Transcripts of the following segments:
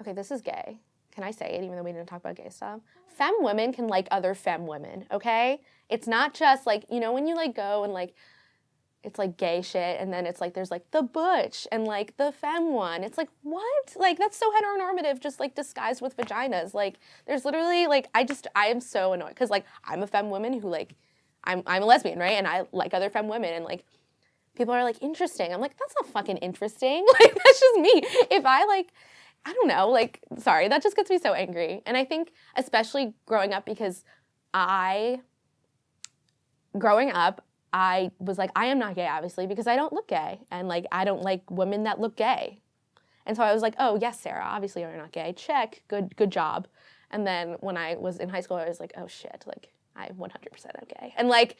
okay, this is gay. Can I say it even though we didn't talk about gay stuff? Femme women can like other femme women, okay? It's not just like, you know, when you like go and like, it's like gay shit and then it's like, there's like the butch and like the femme one. It's like, what? Like that's so heteronormative, just like disguised with vaginas. Like there's literally like, I am so annoyed because like I'm a femme woman who like, I'm a lesbian, right? And I like other femme women and like, people are like, interesting. I'm like, that's not fucking interesting. Like that's just me. If I like, I don't know, like, sorry, that just gets me so angry. And I think especially growing up because growing up, I was like, I am not gay, obviously, because I don't look gay. And like, I don't like women that look gay. And so I was like, oh, yes, Sarah, obviously you're not gay. Check, good job. And then when I was in high school, I was like, oh shit, like I 100% am gay. And like,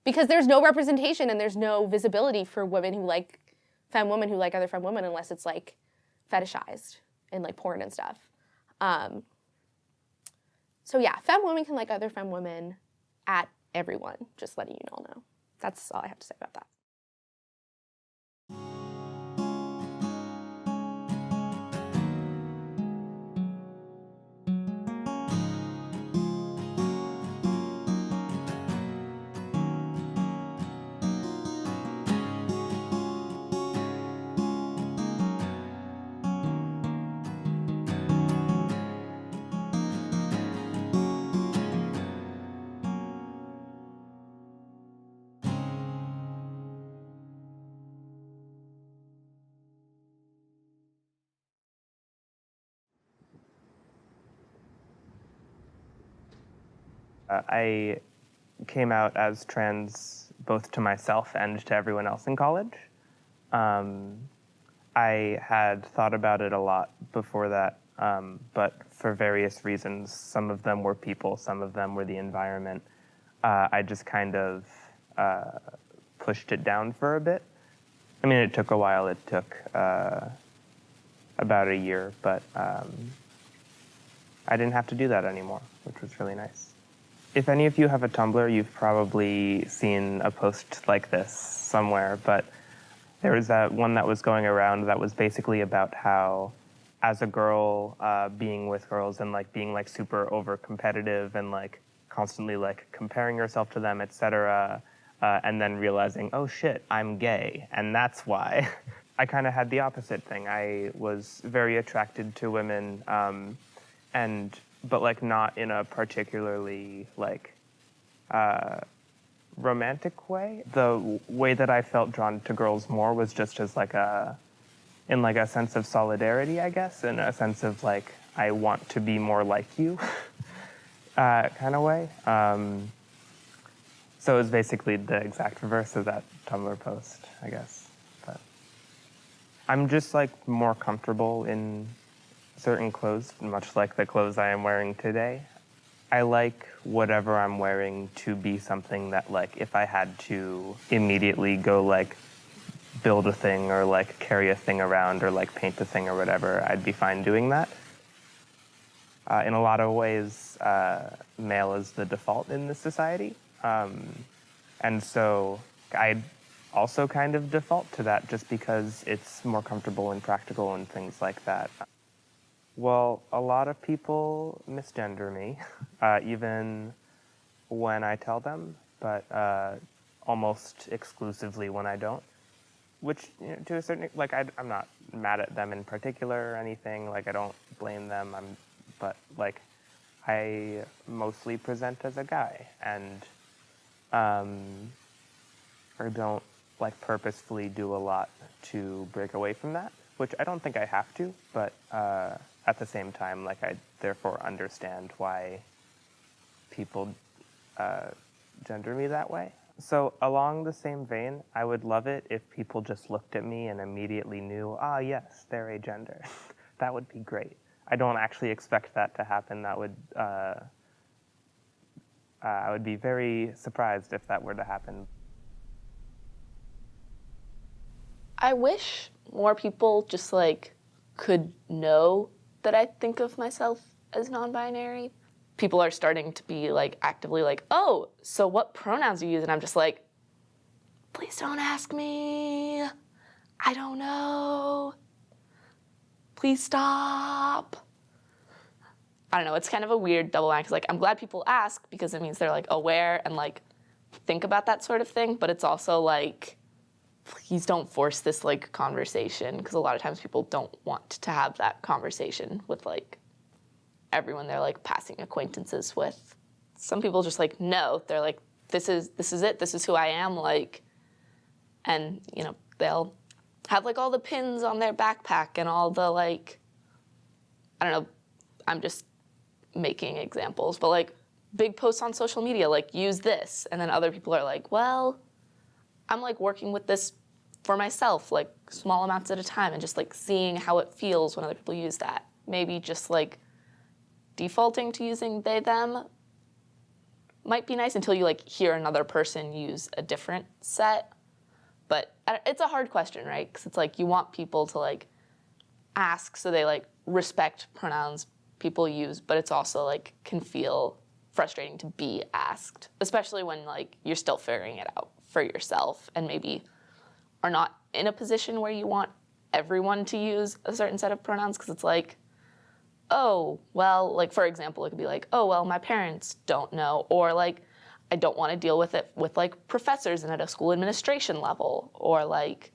because there's no representation and there's no visibility for women who like, femme women who like other femme women unless it's like fetishized in like porn and stuff. So yeah, femme women can like other femme women at everyone, just letting you all know. That's all I have to say about that. I came out as trans both to myself and to everyone else in college. I had thought about it a lot before that, but for various reasons, some of them were people, some of them were the environment, I just kind of pushed it down for a bit. I mean, it took a while. It took about a year, but I didn't have to do that anymore, which was really nice. If any of you have a Tumblr, you've probably seen a post like this somewhere, but there was that one that was going around that was basically about how, as a girl, being with girls and like being like super over competitive and like constantly like comparing yourself to them, etc., and then realizing, oh shit, I'm gay, and that's why. I kind of had the opposite thing. I was very attracted to women, but like not in a particularly like romantic way. The way that I felt drawn to girls more was just as like in like a sense of solidarity, I guess, in a sense of like, I want to be more like you kind of way. So it was basically the exact reverse of that Tumblr post, I guess. But I'm just like more comfortable in certain clothes, much like the clothes I am wearing today. I like whatever I'm wearing to be something that, like, if I had to immediately go, like, build a thing or, like, carry a thing around or, like, paint a thing or whatever, I'd be fine doing that. In a lot of ways, male is the default in this society. And so I also kind of default to that just because it's more comfortable and practical and things like that. Well, a lot of people misgender me, even when I tell them, but almost exclusively when I don't. Which, you know, to a certain, like, I'm not mad at them in particular or anything. Like, I don't blame them. But like, I mostly present as a guy, and I don't like purposefully do a lot to break away from that. Which I don't think I have to, but at the same time, like, I therefore understand why people gender me that way. So along the same vein, I would love it if people just looked at me and immediately knew, ah, yes, they're agender. That would be great. I don't actually expect that to happen. That would, I would be very surprised if that were to happen. I wish more people just like could know that I think of myself as non-binary. People are starting to be like actively like, oh, so what pronouns do you use? And I'm just like, please don't ask me. I don't know. please stop. I don't know, it's kind of a weird double act. Like, I'm glad people ask because it means they're like aware and like think about that sort of thing, but it's also like, please don't force this like conversation, because a lot of times people don't want to have that conversation with like everyone they're like passing acquaintances with. Some people just like, no, they're like, this is it, this is who I am, like, and you know, they'll have like all the pins on their backpack and all the like, I don't know, I'm just making examples, but like big posts on social media, like use this, and then other people are like, well, I'm like working with this for myself, like small amounts at a time, and just like seeing how it feels when other people use that. Maybe just like defaulting to using they, them might be nice until you like hear another person use a different set. But it's a hard question, right? Because it's like you want people to like ask so they like respect pronouns people use, but it's also like can feel frustrating to be asked, especially when like you're still figuring it out for yourself and maybe are not in a position where you want everyone to use a certain set of pronouns, because it's like, oh, well, like for example, it could be like, oh, well, my parents don't know, or like, I don't want to deal with it with like professors and at a school administration level, or like,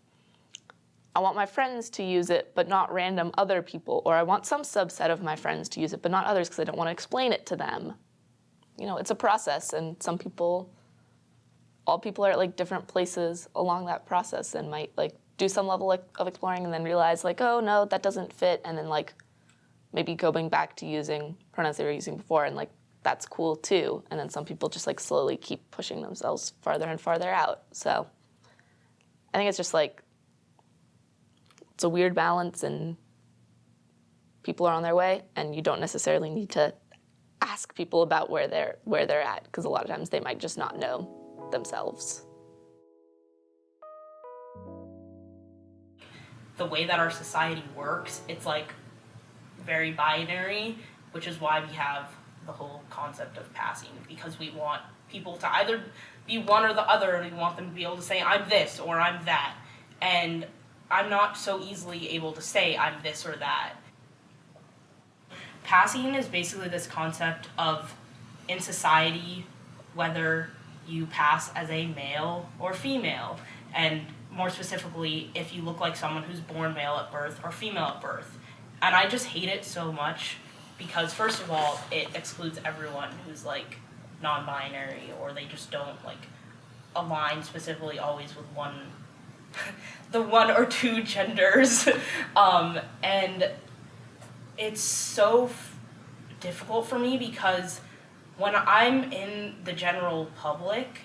I want my friends to use it, but not random other people, or I want some subset of my friends to use it, but not others because I don't want to explain it to them. You know, it's a process, and all people are at like different places along that process and might like do some level of exploring and then realize like, oh no, that doesn't fit, and then like maybe going back to using pronouns they were using before, and like that's cool too. And then some people just like slowly keep pushing themselves farther and farther out. So I think it's just like, it's a weird balance, and people are on their way, and you don't necessarily need to ask people about where they're at, because a lot of times they might just not know themselves. The way that our society works, it's like very binary, which is why we have the whole concept of passing, because we want people to either be one or the other, and we want them to be able to say, I'm this or I'm that. And I'm not so easily able to say I'm this or that. Passing is basically this concept of, in society, whether you pass as a male or female, and more specifically, if you look like someone who's born male at birth or female at birth. And I just hate it so much because, first of all, it excludes everyone who's like non-binary, or they just don't like align specifically always with the one or two genders. And it's so difficult for me because when I'm in the general public,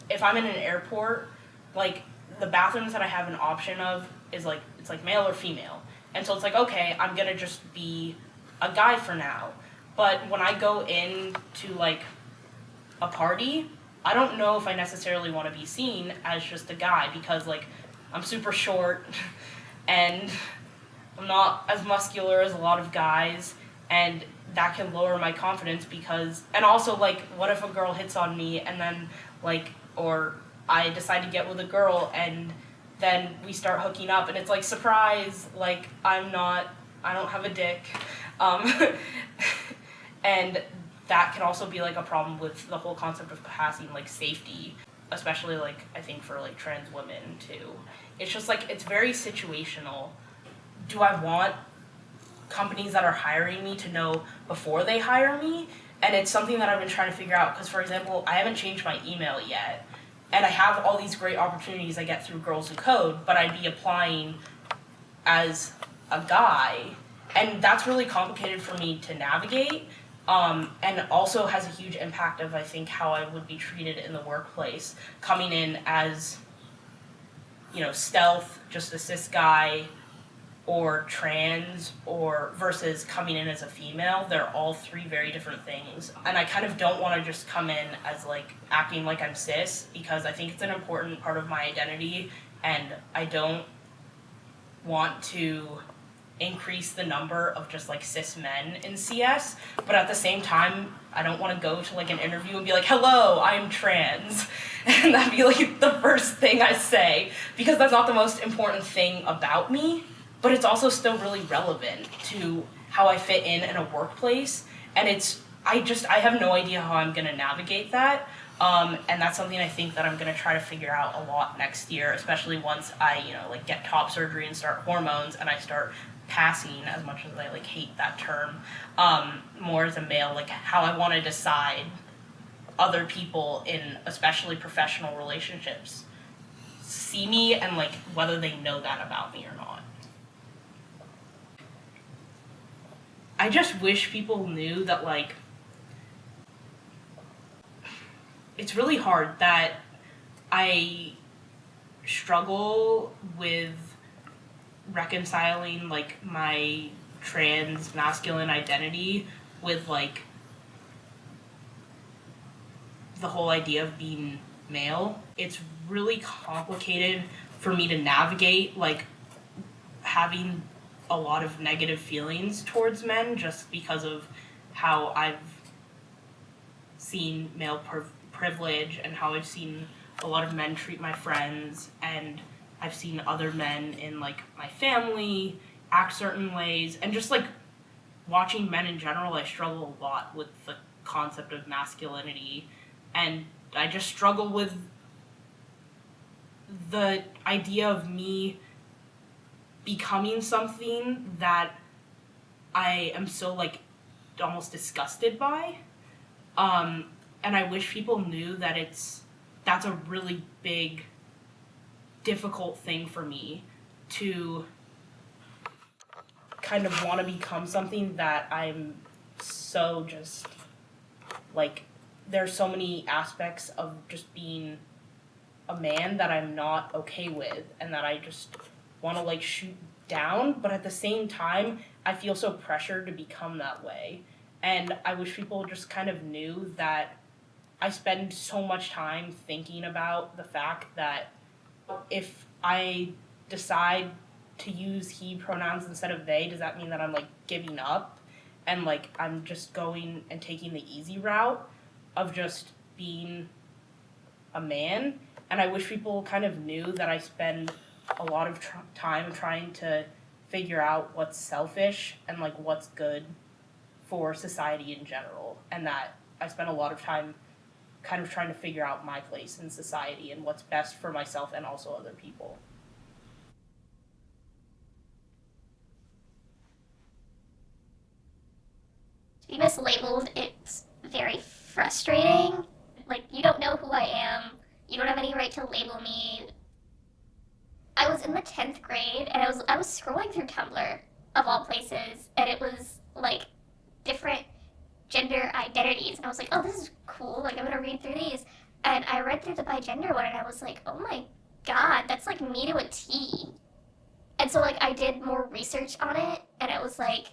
if I'm in an airport, like the bathrooms that I have an option of is like, it's like male or female. And so it's like, okay, I'm gonna just be a guy for now. But when I go in to like a party, I don't know if I necessarily want to be seen as just a guy, because like I'm super short and I'm not as muscular as a lot of guys, and that can lower my confidence because, and also like, what if a girl hits on me and then like, or I decide to get with a girl and then we start hooking up and it's like, surprise, like I don't have a dick. And that can also be like a problem with the whole concept of passing, like safety, especially like I think for like trans women too. It's just like, it's very situational. Do I want companies that are hiring me to know before they hire me? And it's something that I've been trying to figure out, because for example, I haven't changed my email yet, and I have all these great opportunities I get through Girls Who Code, but I'd be applying as a guy, and that's really complicated for me to navigate, and also has a huge impact of, I think, how I would be treated in the workplace, coming in as, you know, stealth, just a cis guy, or trans, or versus coming in as a female. They're all three very different things. And I kind of don't want to just come in as like acting like I'm cis, because I think it's an important part of my identity, and I don't want to increase the number of just like cis men in CS, but at the same time, I don't want to go to like an interview and be like, hello, I'm trans, and that'd be like the first thing I say, because that's not the most important thing about me. but it's also still really relevant to how I fit in a workplace. And I have no idea how I'm gonna navigate that. And that's something I think that I'm gonna try to figure out a lot next year, especially once I, like get top surgery and start hormones and I start passing, as much as I like hate that term, more as a male, like how I wanna decide other people in especially professional relationships see me and like whether they know that about me or not. I just wish people knew that like it's really hard that I struggle with reconciling like my trans masculine identity with like the whole idea of being male. It's really complicated for me to navigate like having a lot of negative feelings towards men just because of how I've seen male privilege and how I've seen a lot of men treat my friends, and I've seen other men in like my family act certain ways, and just like watching men in general, I struggle a lot with the concept of masculinity, and I just struggle with the idea of me becoming something that I am so like almost disgusted by. And I wish people knew that that's a really big, difficult thing for me to kind of want to become something that I'm so just like, there's so many aspects of just being a man that I'm not okay with and that I just want to like shoot down, but at the same time I feel so pressured to become that way. And I wish people just kind of knew that I spend so much time thinking about the fact that if I decide to use he pronouns instead of they, does that mean that I'm like giving up and like I'm just going and taking the easy route of just being a man? And I wish people kind of knew that I spend a lot of time trying to figure out what's selfish and like what's good for society in general, and that I spend a lot of time kind of trying to figure out my place in society and what's best for myself and also other people. To be mislabeled, it's very frustrating. Like, you don't know who I am. You don't have any right to label me. I was in the 10th grade, and I was scrolling through Tumblr, of all places, and it was, like, different gender identities, and I was like, oh, this is cool, like, I'm gonna read through these, and I read through the bigender one, and I was like, oh my god, that's, like, me to a T. And so, like, I did more research on it, and it was like,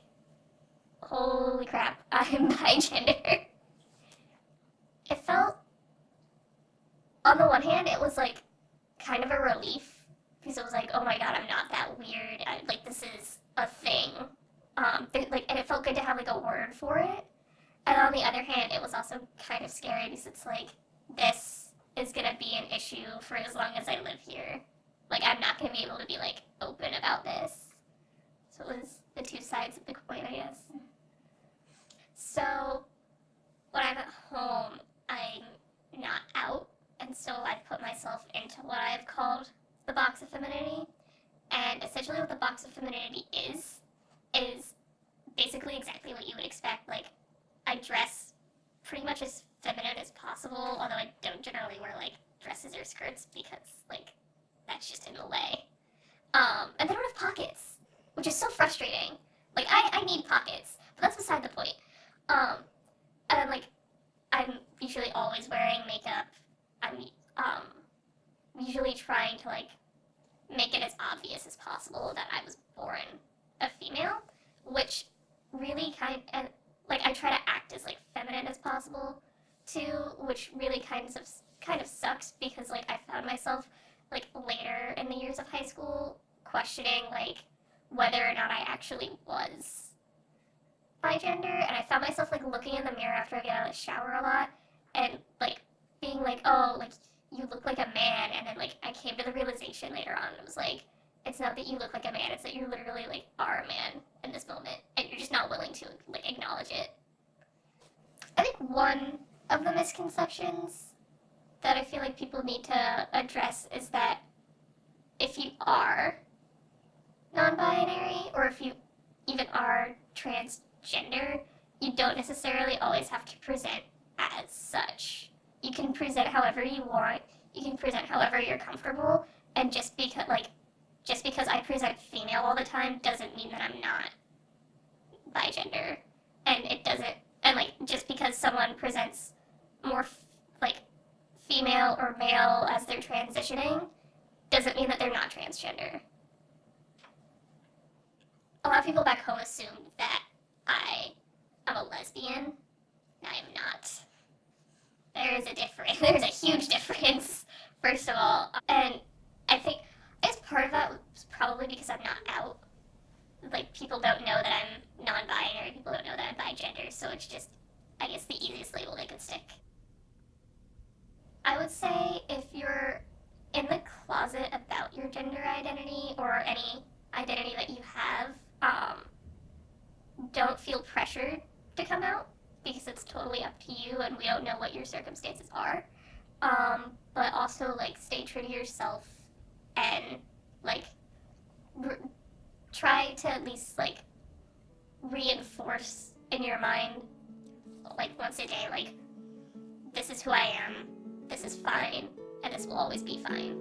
holy crap, I'm bigender. It felt, on the one hand, it was, like, kind of a relief, because it was like, oh my god, I'm not that weird, like, this is a thing. And it felt good to have, like, a word for it. And on the other hand, it was also kind of scary because it's like, this is gonna be an issue for as long as I live here. Like, I'm not gonna be able to be, like, open about this. So it was the two sides of the coin, I guess. So, when I'm at home, I'm not out, and so I've put myself into what I've called the box of femininity. And essentially what the box of femininity is basically exactly what you would expect. Like, I dress pretty much as feminine as possible, although I don't generally wear, like, dresses or skirts because, like, that's just in the way. And they don't have pockets, which is so frustrating. Like, I need pockets, but that's beside the point. And, like, I'm usually always wearing makeup. I'm, usually trying to, like, make it as obvious as possible that I was born a female, which really I try to act as, like, feminine as possible, too, which really kind of sucks because, like, I found myself, like, later in the years of high school questioning, like, whether or not I actually was bigender, and I found myself, like, looking in the mirror after I get out of the shower a lot, and, like, being like, oh, like, you look like a man, and then, like, I came to the realization later on, it was like, It's not that you look like a man, it's that you literally, like, are a man in this moment, and you're just not willing to, like, acknowledge it. I think one of the misconceptions that I feel like people need to address is that if you are non-binary, or if you even are transgender, you don't necessarily always have to present as such. You can present however you want, you can present however you're comfortable, and just because I present female all the time doesn't mean that I'm not bigender. And like, just because someone presents more female or male as they're transitioning doesn't mean that they're not transgender. A lot of people back home assume that I am a lesbian. I am not. There is a difference. There's a huge difference, first of all. And I guess part of that was probably because I'm not out. Like, people don't know that I'm non-binary, people don't know that I'm bigender, so it's just, I guess, the easiest label they could stick. I would say if you're in the closet about your gender identity or any identity that you have, don't feel pressured to come out, because it's totally up to you and we don't know what your circumstances are. But also, like, stay true to yourself and, like, try to at least, like, reinforce in your mind, like, once a day, like, this is who I am, this is fine, and this will always be fine.